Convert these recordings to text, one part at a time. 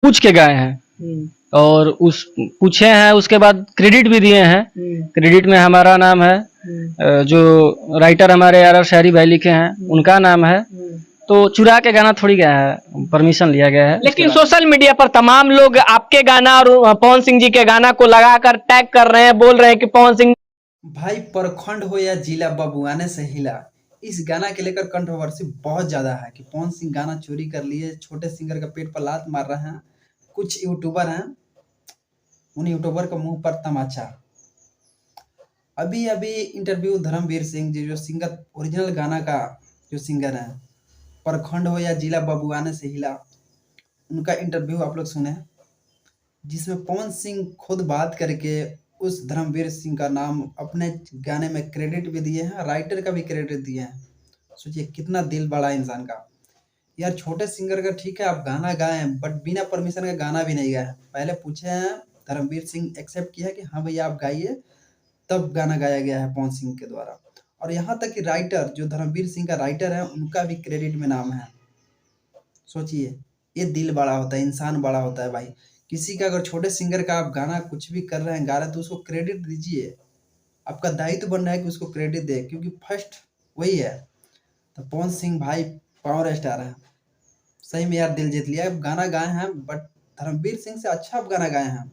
पूछ के गाए हैं और उस पूछे हैं, उसके बाद क्रेडिट भी दिए हैं। क्रेडिट में हमारा नाम है, जो राइटर हमारे आर शायरी भाई लिखे हैं उनका नाम है। तो चुरा के गाना थोड़ी गया है, परमिशन लिया गया है। लेकिन सोशल मीडिया पर तमाम लोग आपके गाना और पवन सिंह जी के गाना को लगाकर टैग कर रहे हैं, बोल रहे हैं कि पवन सिंह भाई प्रखंड हो या जिला बबुआने से हिला, इस गाना के लेकर कंट्रोवर्सी बहुत ज्यादा है कि पवन सिंह गाना चोरी कर लिए, छोटे सिंगर का पेट पर लात मार रहे हैं। कुछ यूट्यूबर हैं, उन यूट्यूबर के मुंह पर तमाचा। अभी अभी इंटरव्यू धर्मवीर सिंह जी जो सिंगर ओरिजिनल गाना का जो सिंगर है, प्रखंड हो या जिला बबुआने से हिला, उनका इंटरव्यू आप लोग सुने, जिसमें पवन सिंह खुद बात करके उस धर्मवीर सिंह का नाम अपने गाने में क्रेडिट भी दिए हैं, राइटर का भी क्रेडिट दिए हैं। सोचिए कितना दिल बड़ा इंसान का। यार छोटे सिंगर का ठीक है आप गाना गाएं, बट बिना परमिशन का गाना भी नहीं गाए। पहले पूछे हैं, धर्मवीर सिंह एक्सेप्ट किया कि हाँ भैया आप गाइए, तब गाना गाया गया है पवन सिंह के द्वारा। और यहाँ तक कि राइटर जो धर्मवीर सिंह का राइटर है उनका भी क्रेडिट में नाम है। सोचिए ये दिल बड़ा होता है, इंसान बड़ा होता है भाई। किसी का अगर छोटे सिंगर का आप गाना कुछ भी कर रहे हैं, गा रहे हैं, तो उसको क्रेडिट दीजिए। आपका दायित्व बन रहा है कि उसको क्रेडिट दे, क्योंकि फर्स्ट वही है। तो पवन सिंह भाई पावर स्टार है, सही में यार दिल जीत लिया। आप गाना गाए हैं, बट धर्मवीर सिंह से अच्छा आप गाना गाए हैं,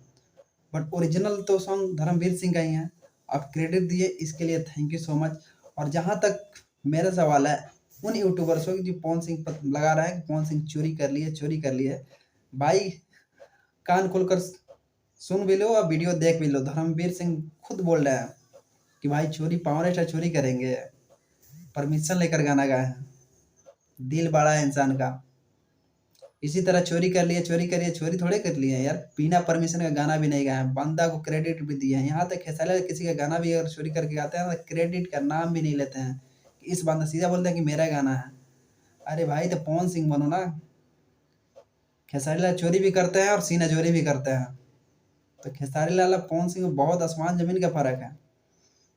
बट ओरिजिनल तो सॉन्ग धर्मवीर सिंह का ही है। आप क्रेडिट दिए, इसके लिए थैंक यू सो मच। और जहाँ तक मेरा सवाल है उन यूट्यूबर्स को जो पवन सिंह पर लगा रहा है कि पवन सिंह चोरी कर लिए, चोरी कर लिए, भाई कान खोलकर सुन भी लो और वीडियो देख भी लो। धर्मवीर सिंह खुद बोल रहे हैं कि भाई चोरी पावर स्टार चोरी करेंगे, परमिशन लेकर गाना गाए हैं। दिल बड़ा है इंसान का। इसी तरह चोरी कर लिए, चोरी करिए, चोरी थोड़े कर लिए यार, बिना परमिशन का गाना भी नहीं गाए, बंदा को क्रेडिट भी दिए हैं। यहाँ तक खेसारी किसी का गाना भी अगर चोरी करके गाते हैं तो क्रेडिट का नाम भी नहीं लेते हैं। इस बंदा सीधा बोलते हैं कि मेरा गाना है। अरे भाई तो पवन सिंह बनो ना। खेसारी लाल चोरी भी करते हैं और सीना चोरी भी करते हैं। तो खेसारी लाल और पवन सिंह में बहुत आसमान जमीन का फर्क है।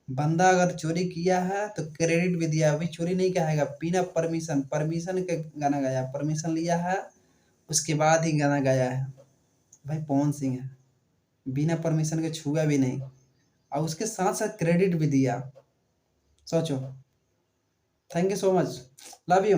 बंदा अगर चोरी किया है तो क्रेडिट भी दिया, अभी चोरी नहीं कहेगा, बिना परमिशन परमिशन के गाना गाया, परमिशन लिया है उसके बाद ही गाना गाया है। भाई पवन सिंह है, बिना परमिशन के छुआ भी नहीं और उसके साथ साथ क्रेडिट भी दिया। सोचो। Thank you so much, love you.